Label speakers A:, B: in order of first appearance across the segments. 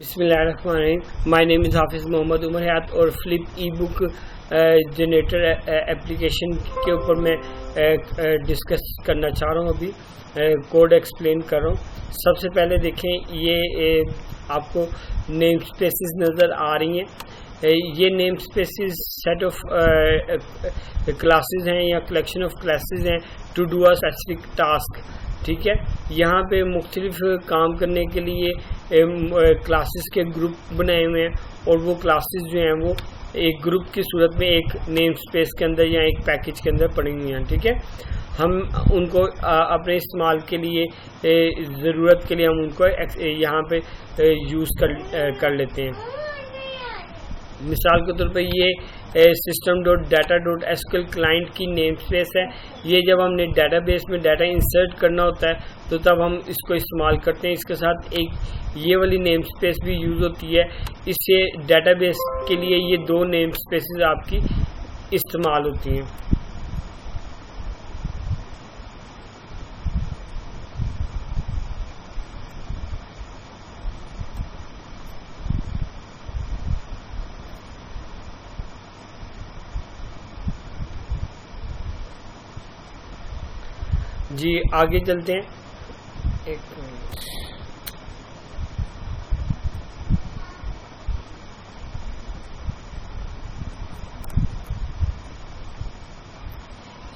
A: बिस्मिल्लाहिर्रहमानिर्रहीम। My name is हाफिज़ मोहम्मद उमर हयात और फ्लिप ई बुक जनरेटर एप्लीकेशन के ऊपर मैं डिस्कस करना चाह रहा हूँ। अभी कोड एक्सप्लेन कर रहा हूँ। सबसे पहले देखें, ये आपको नेम स्पेसेस नज़र आ रही हैं। ये name spaces set of classes हैं या कलेक्शन ऑफ क्लासेस हैं to do a specific task. ठीक है, यहाँ पे मुख्तलिफ काम करने के लिए क्लासेस के ग्रुप बनाए हुए हैं और वो क्लासेस जो हैं वो एक ग्रुप की सूरत में एक नेम स्पेस के अंदर या एक पैकेज के अंदर पड़ी हुई हैं। ठीक है, हम उनको अपने इस्तेमाल के लिए ज़रूरत के लिए हम उनको यहाँ पे यूज़ कर लेते हैं। मिसाल के तौर पे ये system.data.sql क्लाइंट की नेम स्पेस है। ये जब हमने डेटाबेस में डाटा इंसर्ट करना होता है तो तब हम इसको इस्तेमाल करते हैं। इसके साथ एक ये वाली नेम स्पेस भी यूज़ होती है। इससे डेटाबेस के लिए ये दो नेम स्पेसेस आपकी इस्तेमाल होती हैं। जी आगे चलते हैं। एक मिनट,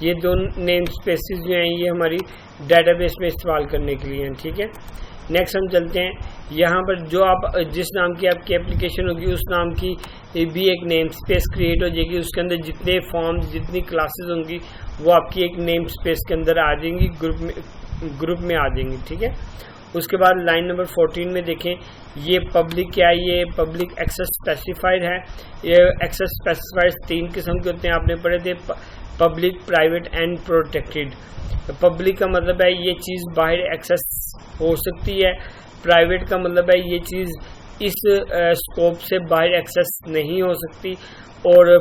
A: ये दो नेम स्पेसेस जो हैं ये हमारी डेटाबेस में इस्तेमाल करने के लिए हैं। ठीक है, नेक्स्ट हम चलते हैं। यहाँ पर जो आप जिस नाम की आपकी एप्लीकेशन होगी उस नाम की भी एक नेम स्पेस क्रिएट हो जाएगी। उसके अंदर जितने फॉर्म्स जितनी क्लासेस होंगी वो आपकी एक नेम स्पेस के अंदर आ जाएंगी, ग्रुप में आ जाएंगी। ठीक है, उसके बाद लाइन नंबर 14 में देखें, ये पब्लिक क्या है, ये पब्लिक एक्सेस स्पेसिफाइड है। ये एक्सेस स्पेसिफाइड 3 किस्म के होते हैं, आपने पढ़े थे, public, private and protected. Public का मतलब है ये चीज़ बाहर एक्सेस हो सकती है। प्राइवेट का मतलब है ये चीज़ इस स्कोप से बाहर एक्सेस नहीं हो सकती। और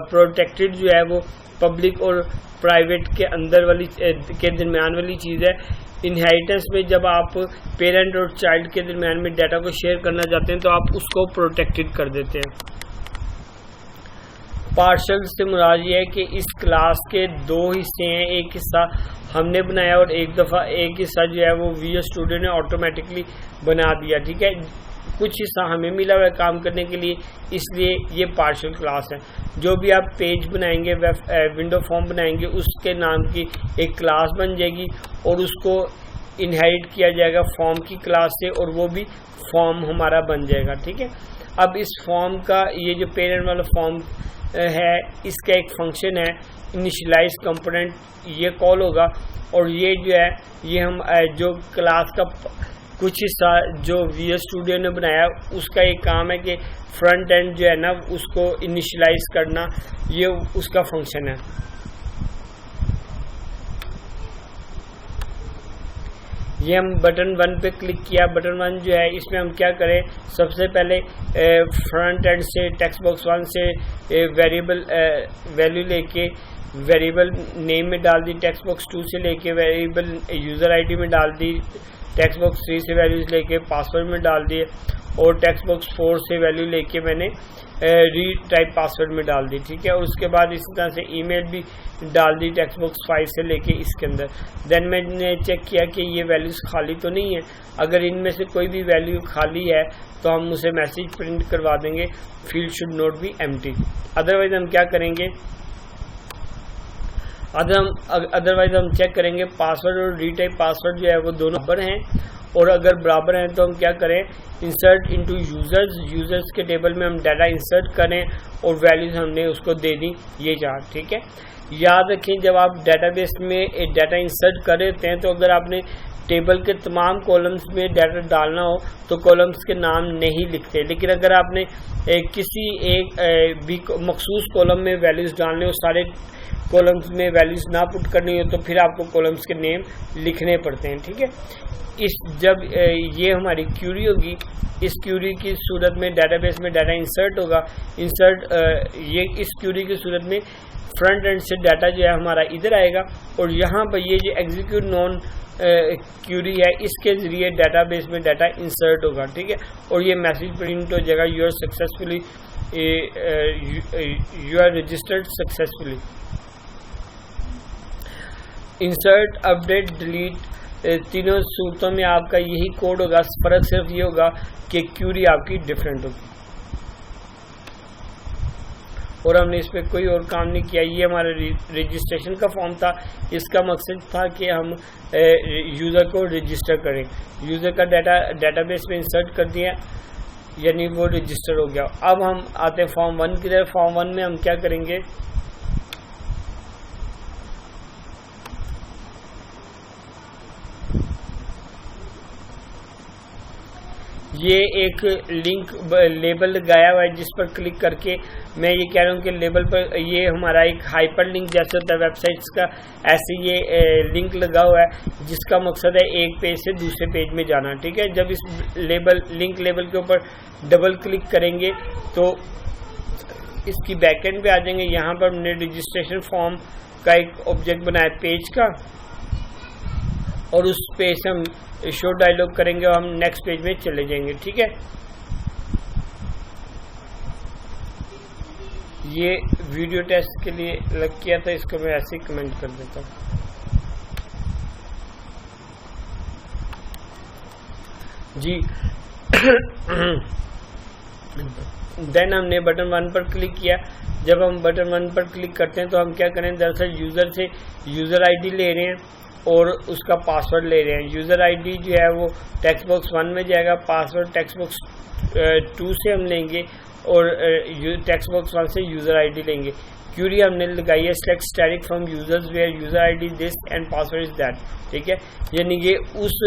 A: प्रोटेक्टेड जो है वो पब्लिक और प्राइवेट के अंदर वाली के दरमियान वाली चीज़ है। इनहेरिटेंस में जब आप पेरेंट और चाइल्ड के दरमियान में डाटा को शेयर करना चाहते हैं तो आप उसको प्रोटेक्टेड कर देते हैं। पार्शल से मुराद ये है कि इस क्लास के दो हिस्से हैं, एक हिस्सा हमने बनाया और एक हिस्सा जो है वो वीएस स्टूडियो ने ऑटोमेटिकली बना दिया। ठीक है, कुछ हिस्सा हमें मिला हुआ है काम करने के लिए, इसलिए ये पार्शल क्लास है। जो भी आप पेज बनाएंगे, विंडो फॉर्म बनाएंगे, उसके नाम की एक क्लास बन जाएगी और उसको इनहेरिट किया जाएगा फॉर्म की क्लास से और वो भी फॉर्म हमारा बन जाएगा। ठीक है, अब इस फॉर्म का ये जो पेरेंट वाला फॉर्म है इसका एक फंक्शन है इनिशियलाइज कंपोनेंट, ये कॉल होगा और ये जो है ये हम जो क्लास का कुछ हिस्सा जो वीएस स्टूडियो ने बनाया उसका एक काम है कि फ्रंट एंड जो है ना उसको इनिशियलाइज करना, ये उसका फंक्शन है। ये हम बटन 1 पे क्लिक किया। बटन 1 जो है इसमें हम क्या करें, सबसे पहले फ्रंट एंड से टेक्स्ट बॉक्स 1 से वेरिएबल वैल्यू लेके वेरिएबल नेम में डाल दी, टेक्स्ट बॉक्स 2 से लेके वेरिएबल यूज़र आईडी में डाल दी, टेक्स्ट बॉक्स 3 से वैल्यूज लेके पासवर्ड में डाल दिए और टेक्स्ट बॉक्स 4 से वैल्यू लेके मैंने रीड टाइप पासवर्ड में डाल दी। ठीक है, और उसके बाद इसी तरह से ईमेल भी डाल दी टेक्स्ट बॉक्स 5 से लेके इसके अंदर। देन मैंने चेक किया कि ये वैल्यूज़ खाली तो नहीं है। अगर इनमें से कोई भी वैल्यू खाली है तो हम उसे मैसेज प्रिंट करवा देंगे, field should not be empty. Otherwise हम क्या करेंगे, अदरवाइज हम चेक करेंगे पासवर्ड और री टाइप पासवर्ड जो है वो दोनों बराबर हैं और अगर बराबर हैं तो हम क्या करें, इंसर्ट इनटू यूजर्स के टेबल में हम डाटा इंसर्ट करें और वैल्यूज हमने उसको दे दी ये 4। ठीक है, याद रखें जब आप डेटाबेस में डाटा इंसर्ट कर रहे हैं तो अगर आपने टेबल के तमाम कॉलम्स में डाटा डालना हो तो कॉलम्स के नाम नहीं लिखते, लेकिन अगर आपने किसी एक भी मखसूस कॉलम में वैल्यूज डालने हो सारे कॉलम्स में वैल्यूज ना पुट करनी हो तो फिर आपको कॉलम्स के नेम लिखने पड़ते हैं, ठीक है। जब ये हमारी क्यूरी होगी, इस क्यूरी की सूरत में डेटाबेस में डाटा इंसर्ट होगा। ये इस क्यूरी की सूरत में फ्रंट एंड से डाटा जो है हमारा इधर आएगा और यहाँ पर ये जो एग्जीक्यूट नॉन क्यूरी है इसके जरिए डेटाबेस में डाटा इंसर्ट होगा, ठीक है। और ये मैसेज प्रिंट हो जाएगा, you are successfully you are registered successfully. Insert, update, delete, तीनों सूरतों में आपका यही कोड होगा। फर्क सिर्फ ये होगा कि क्यूरी आपकी डिफरेंट होगी। और हमने इस पर कोई और काम नहीं किया। ये हमारा रजिस्ट्रेशन का फॉर्म था। इसका मकसद था कि हम यूज़र को रजिस्टर करें। यूज़र का डाटा डेटाबेस में इंसर्ट कर दिया, यानी वो रजिस्टर हो गया। अब हम आते हैं फॉर्म 1 की तरफ। फॉर्म 1 में हम क्या करेंगे, ये एक लिंक लेबल लगाया हुआ है जिस पर क्लिक करके मैं ये कह रहा हूँ कि लेबल पर ये हमारा एक हाइपर लिंक जैसे होता है वेबसाइट्स का, ऐसे ये लिंक लगा हुआ है जिसका मकसद है एक पेज से दूसरे पेज में जाना, ठीक है। जब इस लिंक लेबल के ऊपर डबल क्लिक करेंगे तो इसकी बैकएंड पे आ जाएंगे। यहाँ पर हमने रजिस्ट्रेशन फॉर्म का एक ऑब्जेक्ट बनाया पेज का, और उस पेज से हम शो डायलॉग करेंगे और हम नेक्स्ट पेज में चले जाएंगे, ठीक है। ये वीडियो टेस्ट के लिए लग किया था, इसको मैं ऐसे ही कमेंट कर देता हूँ। जी देन हमने बटन 1 पर क्लिक किया। जब हम बटन 1 पर क्लिक करते हैं तो हम क्या करें, दरअसल यूज़र से यूज़र आईडी ले रहे हैं और उसका पासवर्ड ले रहे हैं। यूज़र आईडी जो है वो टेक्स्ट बॉक्स 1 में जाएगा, पासवर्ड टेक्स्ट बॉक्स 2 से हम लेंगे और टेक्स्ट बॉक्स 1 से यूज़र आईडी लेंगे। क्यूरी हमने लगाई है select static from users where user ID this and password is that, ठीक है। यानी कि उस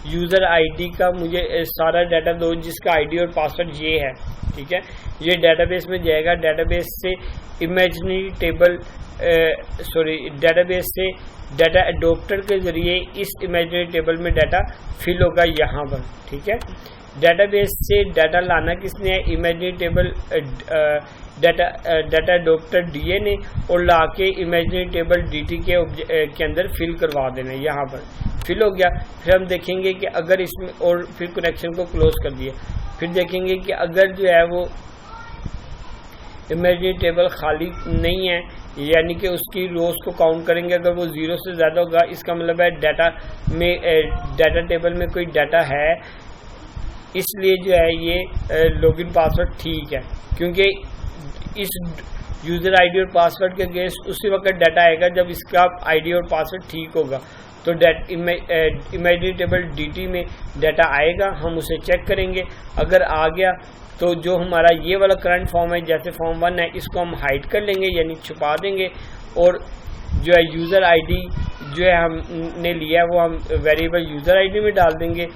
A: यूज़र आईडी का मुझे सारा डाटा दो जिसका आईडी और पासवर्ड ये है, ठीक है। ये डेटाबेस में जाएगा। डेटाबेस से इमेजिनरी टेबल डेटाबेस से डाटा एडोप्टर के जरिए इस इमेजिनरी टेबल में डाटा फिल होगा यहाँ पर, ठीक है। डेटाबेस से डाटा लाना किसने है, imaginary table data adopter DA ने, और ला के इमेजिनरी टेबल डीटी के अंदर फिल करवा देना। यहाँ पर फिल हो गया। फिर हम देखेंगे कि अगर इसमें, और फिर कनेक्शन को क्लोज कर दिया। फिर देखेंगे कि अगर जो है वो इमेजिनरी टेबल खाली नहीं है, यानी कि उसकी रोज को काउंट करेंगे, अगर वो 0 से ज़्यादा होगा इसका मतलब है डाटा टेबल में कोई डाटा है, इसलिए जो है ये लॉगिन पासवर्ड ठीक है। क्योंकि इस यूज़र आईडी और पासवर्ड के अगेंस्ट उसी वक्त डाटा आएगा जब इसका आईडी और पासवर्ड ठीक होगा। तो इमेजिनरी टेबल डीटी में डाटा आएगा, हम उसे चेक करेंगे। अगर आ गया तो जो हमारा ये वाला करंट फॉर्म है, जैसे फॉर्म 1 है, इसको हम हाइड कर लेंगे यानी छुपा देंगे, और जो है यूज़र आईडी जो है हमने लिया है वो हम वेरिएबल यूज़र आईडी में डाल देंगे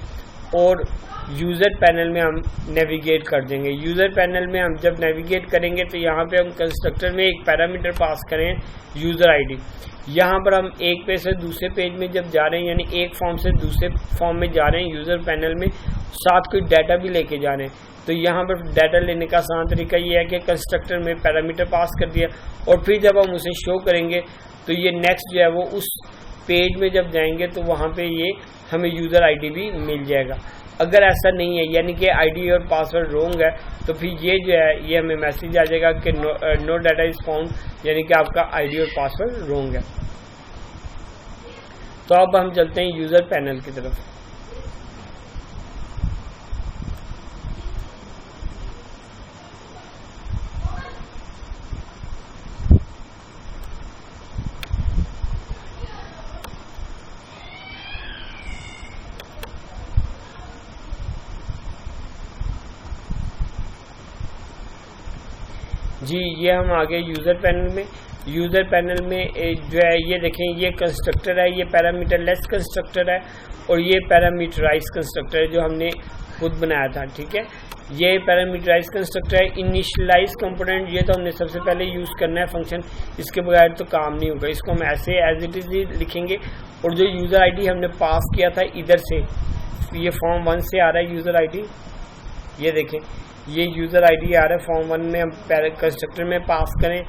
A: और यूज़र पैनल में हम नेविगेट कर देंगे। यूज़र पैनल में हम जब नेविगेट करेंगे तो यहाँ पे हम कंस्ट्रक्टर में एक पैरामीटर पास करें यूज़र आईडी। यहाँ पर हम एक पेज से दूसरे पेज में जब जा रहे हैं, यानी एक फॉर्म से दूसरे फॉर्म में जा रहे हैं यूज़र पैनल में, साथ कोई डाटा भी लेके जा रहे हैं, तो यहाँ पर डाटा लेने का आसान तरीका ये है कि कंस्ट्रक्टर में पैरामीटर पास कर दिया और फिर जब हम उसे शो करेंगे तो ये नेक्स्ट जो है वो उस पेज में जब जाएंगे तो वहाँ पे ये हमें यूज़र आईडी भी मिल जाएगा। अगर ऐसा नहीं है, यानी कि आईडी और पासवर्ड रॉन्ग है, तो फिर ये जो है ये हमें मैसेज आ जाएगा कि नो डाटा इज फाउंड, यानी कि आपका आईडी और पासवर्ड रॉन्ग है। तो अब हम चलते हैं यूज़र पैनल की तरफ। जी ये हम आ गए यूज़र पैनल में। यूज़र पैनल में जो है ये देखें, ये कंस्ट्रक्टर है, ये पैरामीटर लेस कंस्ट्रक्टर है और ये पैरामीटराइज कंस्ट्रक्टर है जो हमने खुद बनाया था, ठीक है। ये पैरामीटराइज कंस्ट्रक्टर है। इनिशियलाइज कंपोनेंट, ये तो हमने सबसे पहले यूज करना है फंक्शन, इसके बगैर तो काम नहीं होगा। इसको हम ऐसे एज इट इज लिखेंगे। और जो यूजर आईडी हमने पास किया था इधर से, ये फॉर्म 1 से आ रहा है यूजर आईडी, ये देखें ये यूजर आईडी आ रहा है फॉर्म 1 में, हम कंस्ट्रक्टर में पास करें,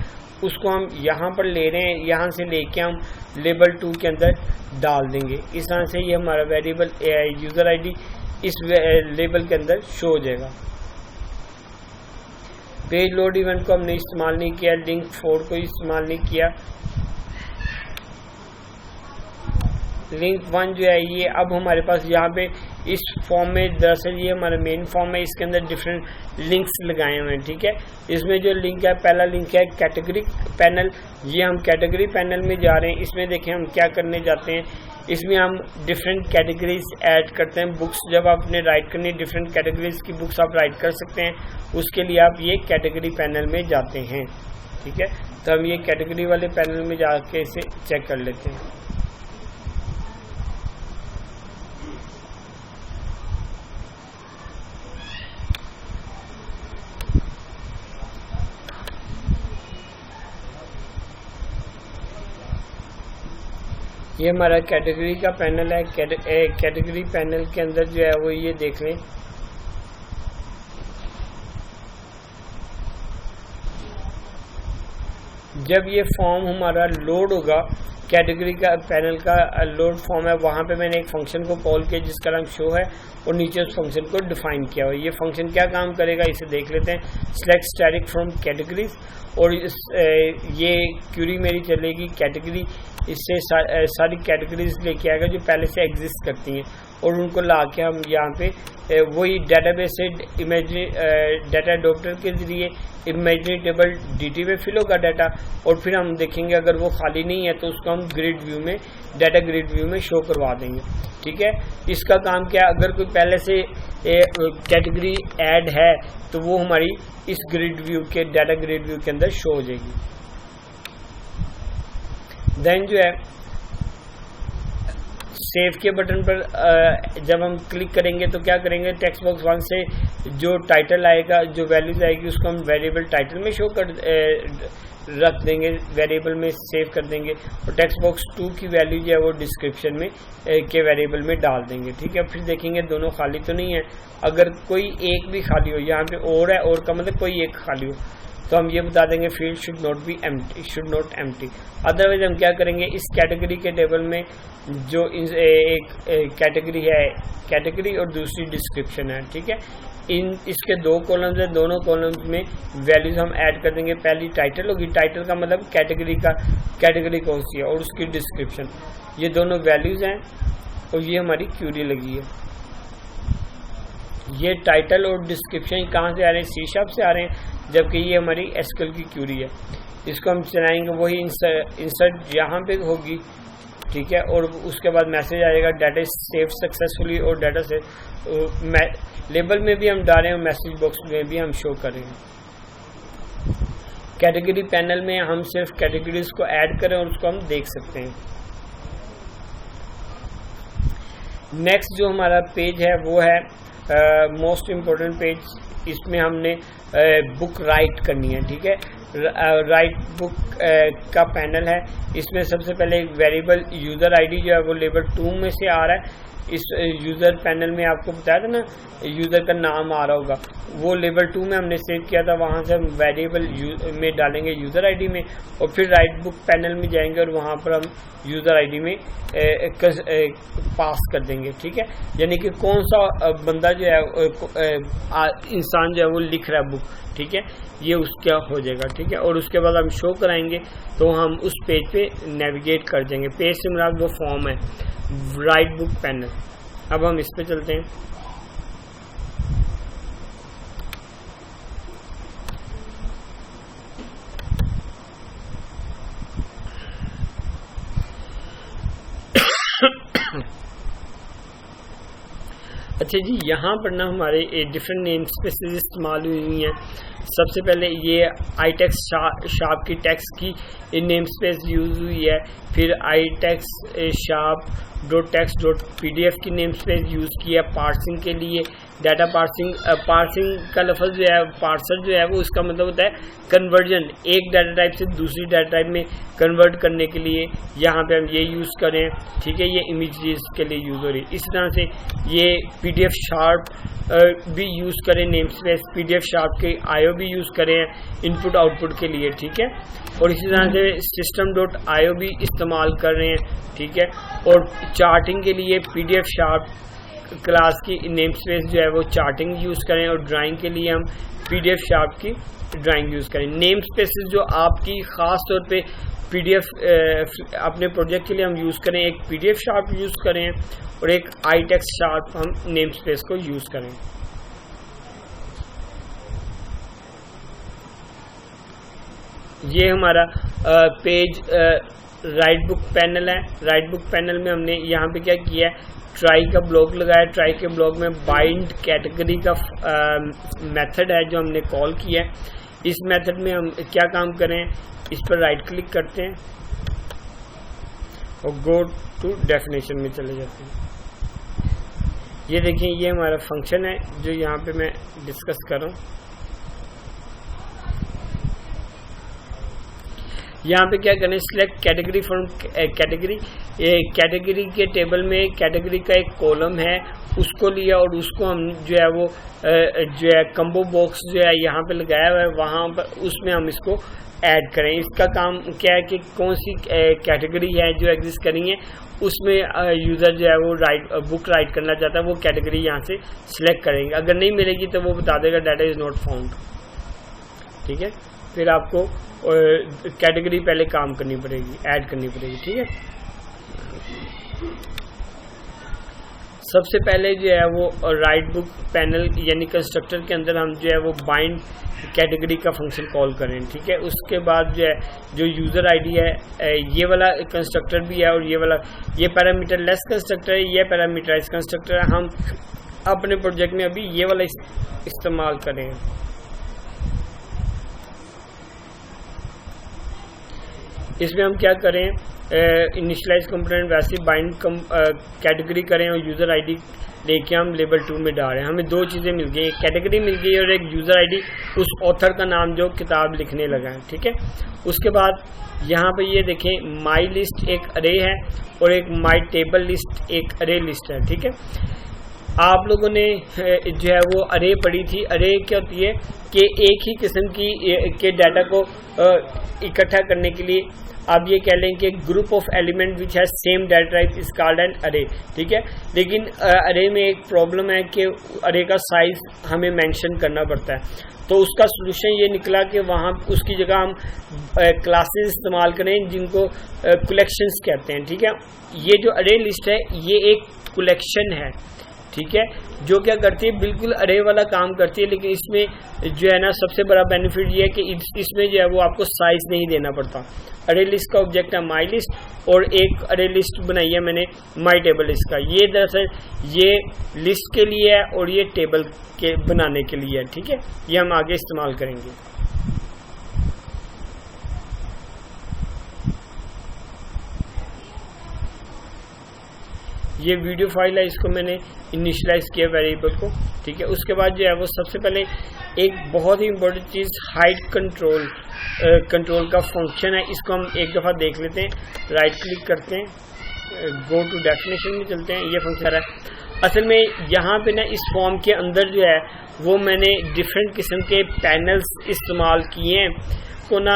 A: उसको हम यहाँ पर ले रहे हैं, यहाँ से लेके हम लेबल 2 के अंदर डाल देंगे। इस तरह से ये हमारा वेरिएबल यूजर आईडी इस लेबल के अंदर शो हो जाएगा। पेज लोड इवेंट को हमने इस्तेमाल नहीं किया, लिंक 4 को इस्तेमाल नहीं किया। लिंक 1 जो है ये अब हमारे पास यहाँ पे इस फॉर्म में, दरअसल ये हमारा मेन फॉर्म है, इसके अंदर डिफरेंट लिंक्स लगाए हुए हैं, ठीक है। इसमें जो लिंक है, पहला लिंक है कैटेगरी पैनल, ये हम कैटेगरी पैनल में जा रहे हैं। इसमें देखें हम क्या करने जाते हैं, इसमें हम डिफरेंट कैटेगरीज ऐड करते हैं। बुक्स जब आपने राइट करनी, डिफरेंट कैटेगरीज की बुक्स आप राइट कर सकते हैं, उसके लिए आप ये कैटेगरी पैनल में जाते हैं, ठीक है। तो हम ये कैटेगरी वाले पैनल में जाके इसे चेक कर लेते हैं। ये हमारा कैटेगरी का पैनल है। कैटेगरी पैनल के अंदर जो है वो ये देख लें, जब ये फॉर्म हमारा लोड होगा, कैटेगरी का पैनल का लोड फॉर्म है, वहाँ पे मैंने एक फंक्शन को कॉल किया जिसका नाम शो है और नीचे उस फंक्शन को डिफाइन किया हुआ। ये फंक्शन क्या काम करेगा इसे देख लेते हैं। सिलेक्ट स्टैटिक फ्रॉम कैटेगरीज, और ये क्यूरी मेरी चलेगी कैटेगरी, इससे सारी कैटेगरीज लेके आएगा जो पहले से एग्जिस्ट करती हैं, और उनको ला के हम यहाँ पे वही डेटाबेस से इमेजरी डाटा अडॉप्टर के जरिए इमेजरी टेबल DT में फिल होगा डाटा, और फिर हम देखेंगे अगर वो खाली नहीं है तो उसको हम ग्रिड व्यू में, डाटा ग्रिड व्यू में शो करवा देंगे, ठीक है। इसका काम क्या है, अगर कोई पहले से कैटेगरी ऐड है तो वो हमारी इस ग्रिड व्यू के, डाटा ग्रिड व्यू के अंदर शो हो जाएगी। देन जो है सेव के बटन पर जब हम क्लिक करेंगे तो क्या करेंगे, टेक्स्ट बॉक्स 1 से जो टाइटल आएगा, जो वैल्यूज आएगी, उसको हम वेरिएबल टाइटल में शो कर रख देंगे, वेरिएबल में सेव कर देंगे, और टेक्स्ट बॉक्स 2 की वैल्यू जो है वो डिस्क्रिप्शन में के वेरिएबल में डाल देंगे, ठीक है। फिर देखेंगे दोनों खाली तो नहीं है, अगर कोई एक भी खाली हो, यहाँ पे और है, और का मतलब कोई एक खाली हो, तो हम ये बता देंगे field should not be empty, should not empty. Otherwise हम क्या करेंगे, इस कैटेगरी के टेबल में जो एक कैटेगरी है, कैटेगरी और दूसरी डिस्क्रिप्शन है, ठीक है, इसके 2 कॉलम्स है, दोनों कॉलम्स में वैल्यूज हम ऐड कर देंगे। पहली टाइटल होगी, टाइटल का मतलब कैटेगरी कौन सी है, और उसकी डिस्क्रिप्शन, ये दोनों वैल्यूज हैं, और ये हमारी क्यूरी लगी है। ये टाइटल और डिस्क्रिप्शन कहाँ से आ रहे हैं, C# से आ रहे हैं, जबकि ये हमारी SQL की क्यूरी है। इसको हम चलाएंगे, वही इंसर्ट यहाँ पे होगी, ठीक है, और उसके बाद मैसेज आएगा डाटा सेव सक्सेसफुली, और डाटा से लेबल में भी हम डालें और मैसेज बॉक्स में भी हम शो करेंगे। कैटेगरी पैनल में हम सिर्फ कैटेगरीज को ऐड करें और उसको हम देख सकते हैं। नेक्स्ट जो हमारा पेज है वो है मोस्ट इम्पोर्टेंट पेज। इसमें हमने बुक राइट करनी है, ठीक है। राइट बुक का पैनल है। इसमें सबसे पहले वेरिएबल यूजर आईडी जो है वो लेबल 2 में से आ रहा है। इस यूजर पैनल में आपको बताया था ना, यूजर का नाम आ रहा होगा, वो लेवल 2 में हमने सेव किया था, वहां से हम वेरिएबल में डालेंगे यूजर आईडी में, और फिर राइट बुक पैनल में जाएंगे और वहां पर हम यूजर आईडी में पास कर देंगे, ठीक है। यानी कि कौन सा बंदा जो है, इंसान जो है वो लिख रहा है बुक, ठीक है, ये उसका हो जाएगा, ठीक है। और उसके बाद हम शो कराएंगे तो हम उस पेज पे नेविगेट कर देंगे। पेज से मुराद वो फॉर्म है, राइट बुक पैनल। अब हम इस पे चलते हैं। अच्छा जी, यहाँ पर ना हमारे डिफरेंट नेम स्पेसेस इस्तेमाल हुई हैं। सबसे पहले ये iText शार्प की टेक्स्ट की नेम स्पेस यूज हुई है। फिर itext-sharp.text.pdf की नेम स्पेस यूज़ किया पार्सिंग के लिए। डाटा पार्सिंग का लफ्ज़ जो है, पार्सर जो है वो इसका मतलब होता है कन्वर्जन, एक डाटा टाइप से दूसरी डाटा टाइप में कन्वर्ट करने के लिए यहाँ पे हम ये यूज़ करें, ठीक है। ये इमेजेस के लिए यूज़ हो रही है। इसी तरह से ये PDF शार्प भी यूज़ करें नेम स्पेस, PDF शार्प के IO भी यूज़ करें इनपुट आउटपुट के लिए, ठीक है। और इसी तरह से system.io भी इस्तेमाल कर रहे हैं, ठीक है। और चार्टिंग के लिए PDF शार्प क्लास की नेम स्पेस जो है वो चार्टिंग यूज़ करें, और ड्राइंग के लिए हम PDF शार्प की ड्राइंग यूज़ करें। नेम स्पेसेस जो आपकी ख़ास तौर पे PDF अपने प्रोजेक्ट के लिए हम यूज़ करें, एक PDF शार्प यूज़ करें और एक itext शार्प हम नेम स्पेस को यूज़ करें। ये हमारा पेज राइट बुक पैनल है। राइट बुक पैनल में हमने यहाँ पे क्या किया है, ट्राई का ब्लॉक लगाया। ट्राई के ब्लॉक में बाइंड कैटेगरी का मेथड है जो हमने कॉल किया है। इस मेथड में हम क्या काम करें, इस पर राइट क्लिक करते हैं और गो टू डेफिनेशन में चले जाते हैं। ये देखिए, ये हमारा फंक्शन है जो यहाँ पे मैं डिस्कस कर रहा हूँ। यहाँ पे क्या करें, सिलेक्ट कैटेगरी फ्रॉम कैटेगरी के टेबल में कैटेगरी का एक कॉलम है, उसको लिया और उसको हम जो है वो जो है कम्बो बॉक्स जो है यहाँ पे लगाया हुआ है, वहाँ पर उसमें हम इसको ऐड करें। इसका काम क्या है कि कौन सी कैटेगरी है जो एग्जिस्ट करेंगे, उसमें यूज़र जो है वो बुक राइट करना चाहता है, वो कैटेगरी यहाँ से सिलेक्ट करेंगे। अगर नहीं मिलेगी तो वो बता देगा डाटा इज़ नॉट फाउंड, ठीक है। फिर आपको कैटेगरी पहले काम करनी पड़ेगी, ऐड करनी पड़ेगी, ठीक है। सबसे पहले जो है वो राइट बुक पैनल यानी कंस्ट्रक्टर के अंदर हम जो है वो बाइंड कैटेगरी का फंक्शन कॉल करें, ठीक है। उसके बाद जो है जो यूज़र आईडी है, ये वाला कंस्ट्रक्टर भी है और ये वाला, ये पैरामीटर लेस कंस्ट्रक्टर है, ये पैरामीटराइज कंस्ट्रक्टर है। हम अपने प्रोजेक्ट में अभी ये वाला इस्तेमाल करें। इसमें हम क्या करें, इनिशियलाइज कंपोनेंट वैसे बाइंड कैटेगरी करें और यूज़र आईडी लेके हम लेवल 2 में डाल रहे हैं। हमें दो चीज़ें मिल गई, एक कैटेगरी मिल गई और एक यूज़र आईडी, उस ऑथर का नाम जो किताब लिखने लगा है, ठीक है। उसके बाद यहाँ पे ये देखें, माई लिस्ट एक अरे है और एक माई टेबल लिस्ट एक अरे लिस्ट है, ठीक है। आप लोगों ने जो है वो अरे पढ़ी थी। अरे क्या होती है कि एक ही किस्म की के डाटा को इकट्ठा करने के लिए आप ये कह लें कि group of element which has same data type is called an अरे, ठीक है। लेकिन अरे में एक प्रॉब्लम है कि अरे का साइज हमें मेंशन करना पड़ता है, तो उसका सोल्यूशन ये निकला कि वहाँ उसकी जगह हम क्लासेस इस्तेमाल करें जिनको कलेक्शंस कहते हैं, ठीक है। ये जो अरे लिस्ट है ये एक कलेक्शन है, ठीक है, जो क्या करती है, बिल्कुल अरे वाला काम करती है, लेकिन इसमें जो है ना सबसे बड़ा बेनिफिट ये है कि इसमें जो है वो आपको साइज नहीं देना पड़ता। अरे लिस्ट का ऑब्जेक्ट है माई लिस्ट और एक अरे लिस्ट बनाई है मैंने माई टेबल लिस्ट का। ये दरअसल ये लिस्ट के लिए है और ये टेबल के बनाने के लिए है, ठीक है। ये हम आगे इस्तेमाल करेंगे। ये वीडियो फाइल है, इसको मैंने इनिशियलाइज किया वेरिएबल को, ठीक है। उसके बाद जो है वो सबसे पहले एक बहुत ही इंपॉर्टेंट चीज़ हाइट कंट्रोल का फंक्शन है, इसको हम एक दफ़ा देख लेते हैं। राइट क्लिक करते हैं, गो टू डेफिनेशन में चलते हैं। ये फंक्शन है असल में यहाँ पे ना इस फॉर्म के अंदर जो है वो मैंने डिफरेंट किस्म के पैनल्स इस्तेमाल किए हैं को ना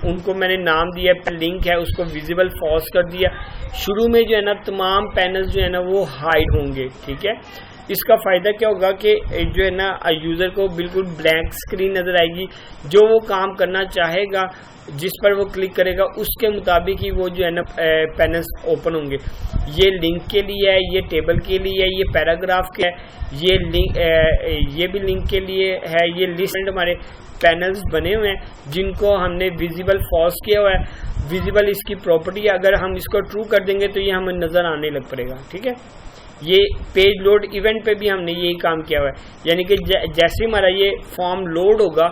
A: उनको मैंने नाम दिया, लिंक है उसको विजिबल फॉल्स कर दिया। शुरू में जो है ना तमाम पैनल्स जो है ना वो हाइड होंगे, ठीक है। इसका फ़ायदा क्या होगा कि जो है ना यूज़र को बिल्कुल ब्लैंक स्क्रीन नज़र आएगी, जो वो काम करना चाहेगा जिस पर वो क्लिक करेगा उसके मुताबिक ही वो जो है ना पैनल्स ओपन होंगे। ये लिंक के लिए है, ये टेबल के लिए है, ये पैराग्राफ के है, ये भी लिंक के लिए है। ये लिस्ट हमारे पैनल्स बने हुए हैं जिनको हमने विजिबल फॉल्स किया हुआ है। विजिबल इसकी प्रॉपर्टी है, अगर हम इसको ट्रू कर देंगे तो ये हमें नज़र आने लग पड़ेगा, ठीक है। ये पेज लोड इवेंट पे भी हमने यही काम किया हुआ है, यानी कि जैसे हमारा ये फॉर्म लोड होगा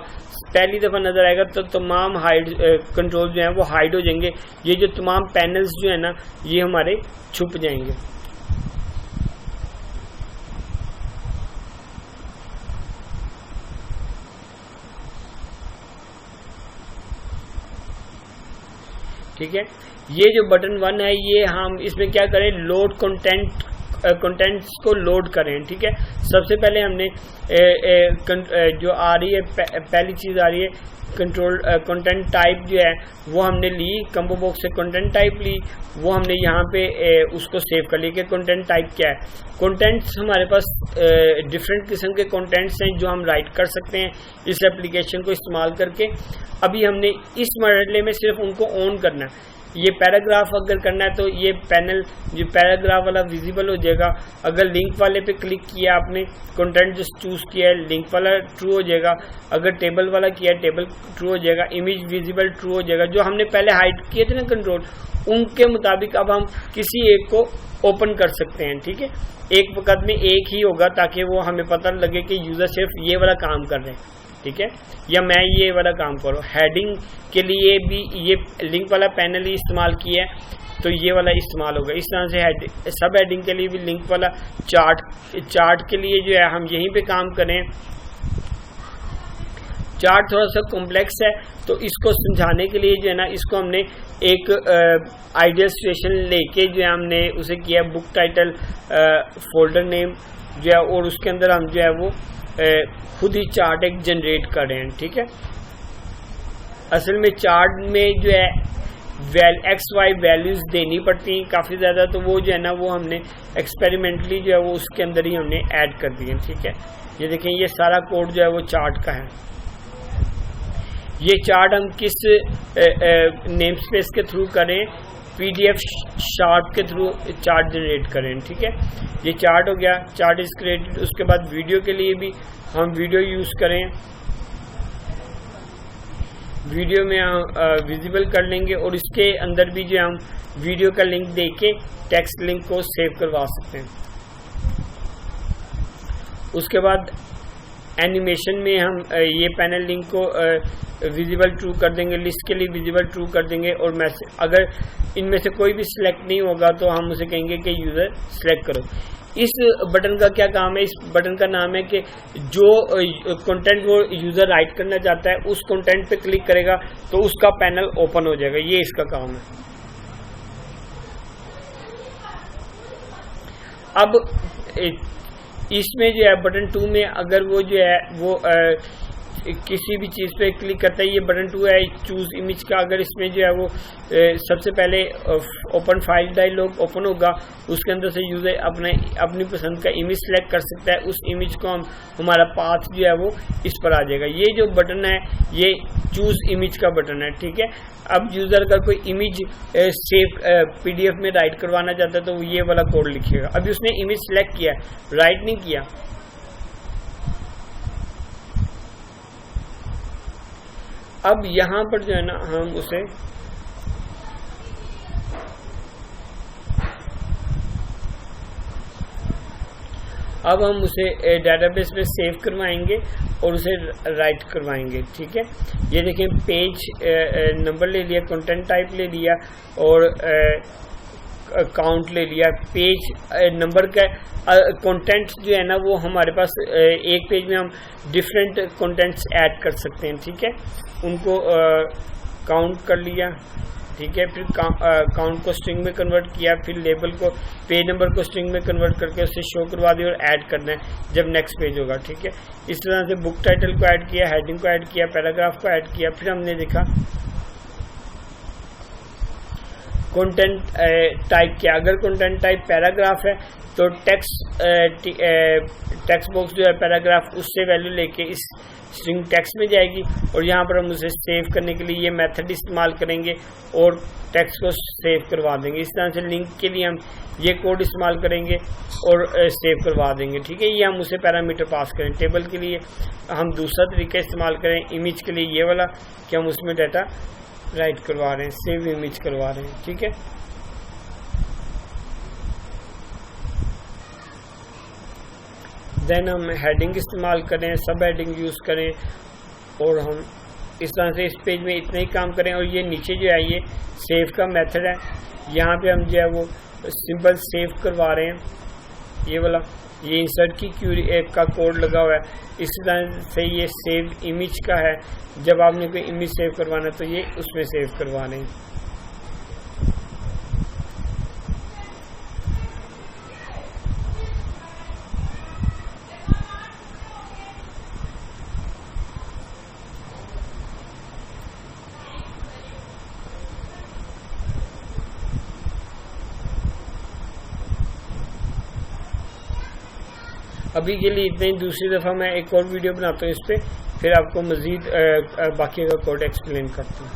A: पहली दफ़ा नज़र आएगा तो तमाम हाइड कंट्रोल जो हैं वो हाइड हो जाएंगे, ये जो तमाम पैनल्स जो है ना ये हमारे छुप जाएंगे। ठीक है, ये जो बटन 1 है ये हम इसमें क्या करें, लोड कंटेंट्स को लोड करें। ठीक है, सबसे पहले हमने जो आ रही है पहली चीज़ आ रही है कंट्रोल कंटेंट टाइप जो है वो हमने ली, कंबो बॉक्स से कंटेंट टाइप ली, वो हमने यहाँ पे उसको सेव कर लिया कि कंटेंट टाइप क्या है। कंटेंट्स हमारे पास डिफरेंट किस्म के कंटेंट्स हैं जो हम राइट कर सकते हैं इस एप्लीकेशन को इस्तेमाल करके। अभी हमने इस मरहले में सिर्फ उनको ऑन करना है। ये पैराग्राफ अगर करना है तो ये पैनल जो पैराग्राफ वाला विजिबल हो जाएगा। अगर लिंक वाले पे क्लिक किया आपने, कंटेंट जो चूज किया है, लिंक वाला ट्रू हो जाएगा। अगर टेबल वाला किया है, टेबल ट्रू हो जाएगा। इमेज विजिबल ट्रू हो जाएगा। जो हमने पहले हाइड किए थे ना कंट्रोल, उनके मुताबिक अब हम किसी एक को ओपन कर सकते हैं। ठीक है, एक वक्त में एक ही होगा ताकि वो हमें पता लगे कि यूजर सिर्फ ये वाला काम कर रहे हैं। ठीक है, या मैं ये वाला काम करूँ। हेडिंग के लिए भी ये लिंक वाला पैनल ही इस्तेमाल किया है तो ये वाला इस्तेमाल होगा। इस तरह से सब हेडिंग के लिए भी लिंक वाला, चार्ट के लिए जो है हम यहीं पे काम करें। चार्ट थोड़ा सा कॉम्प्लेक्स है तो इसको समझाने के लिए जो है ना इसको हमने एक आइडियल सिचुएशन लेके जो है हमने उसे किया बुक टाइटल फोल्डर नेम जो है, और उसके अंदर हम जो है वो खुद ही चार्ट एक जनरेट कर रहे हैं। ठीक है, असल में चार्ट में जो है XY वैल्यूज देनी पड़ती हैं काफ़ी ज़्यादा, तो वो जो है ना वो हमने एक्सपेरिमेंटली जो है वो उसके अंदर ही हमने ऐड कर दिए। ठीक है, ये देखें ये सारा कोड जो है वो चार्ट का है। ये चार्ट हम किस नेम स्पेस के थ्रू करें, PDF शार्ट के थ्रू चार्ट जनरेट करें। ठीक है, ये चार्ट हो गया, चार्ट इज क्रिएटेड। उसके बाद वीडियो के लिए भी हम वीडियो यूज़ करें, वीडियो में हम विजिबल कर लेंगे और इसके अंदर भी जो हम वीडियो का लिंक देके टेक्स्ट लिंक को सेव करवा सकते हैं। उसके बाद एनिमेशन में हम ये पैनल लिंक को विजिबल ट्रू कर देंगे, लिस्ट के लिए विजिबल ट्रू कर देंगे, और मैसेज अगर इनमें से कोई भी सिलेक्ट नहीं होगा तो हम उसे कहेंगे कि यूज़र सिलेक्ट करो। इस बटन का क्या काम है, इस बटन का नाम है कि जो कंटेंट वो यूज़र राइट करना चाहता है उस कंटेंट पे क्लिक करेगा तो उसका पैनल ओपन हो जाएगा, ये इसका काम है। अब इसमें जो है बटन 2 में अगर वो जो है वो किसी भी चीज़ पे क्लिक करता है, ये बटन 2 है चूज इमेज का। अगर इसमें जो है वो सबसे पहले ओपन फाइल डायलॉग ओपन होगा, उसके अंदर से यूज़र अपनी पसंद का इमेज सेलेक्ट कर सकता है। उस इमेज को हमारा पाथ जो है वो इस पर आ जाएगा। ये जो बटन है ये चूज इमेज का बटन है। ठीक है, अब यूज़र का कोई इमेज सेव PDF में राइट करवाना चाहता है तो वो ये वाला कोड लिखेगा। अभी उसने इमेज सेलेक्ट किया, राइट नहीं किया। अब यहां पर जो है ना हम उसे डेटाबेस में सेव करवाएंगे और उसे राइट करवाएंगे। ठीक है, ये देखें पेज नंबर ले लिया, कंटेंट टाइप ले लिया और काउंट ले लिया। पेज नंबर का कंटेंट जो है ना वो हमारे पास एक पेज में हम डिफरेंट कंटेंट्स ऐड कर सकते हैं। ठीक है, उनको काउंट कर लिया। ठीक है, फिर काउंट को स्ट्रिंग में कन्वर्ट किया, फिर लेबल को पेज नंबर को स्ट्रिंग में कन्वर्ट करके उसे शो करवा दिया और ऐड करना है जब नेक्स्ट पेज होगा। ठीक है, इस तरह से बुक टाइटल को ऐड किया, हेडिंग को ऐड किया, पैराग्राफ को ऐड किया। फिर हमने देखा कंटेंट टाइप क्या, अगर कंटेंट टाइप पैराग्राफ है तो टेक्स्ट बॉक्स जो है पैराग्राफ उससे वैल्यू लेके इस स्ट्रिंग टेक्स्ट में जाएगी और यहाँ पर हम उसे सेव करने के लिए ये मेथड इस्तेमाल करेंगे और टेक्स्ट को सेव करवा देंगे। इस तरह से लिंक के लिए हम ये कोड इस्तेमाल करेंगे और सेव करवा देंगे। ठीक है, ये हम उसे पैरामीटर पास करें। टेबल के लिए हम दूसरा तरीका इस्तेमाल करें, इमेज के लिए ये वाला कि हम उसमें डाटा राइट करवा रहे हैं, सेव इमेज करवा रहे हैं। ठीक है, देन हम हेडिंग इस्तेमाल करें, सब हेडिंग यूज़ करें और हम इस तरह से इस पेज में इतना ही काम करें। और ये नीचे जो है ये सेव का मेथड है, यहाँ पे हम जो है वो सिंपल सेव करवा रहे हैं, ये वाला ये इंसर्ट की क्यूरी का कोड लगा हुआ है। इसी तरह से ये सेव इमेज का है, जब आपने कोई इमेज सेव करवाना है तो ये उसमें सेव करवा रहे हैं। अभी के लिए इतना ही। दूसरी दफ़ा मैं एक और वीडियो बनाता हूँ इस पर, फिर आपको मज़ीद बाकी का कोड एक्सप्लेन करता हूँ।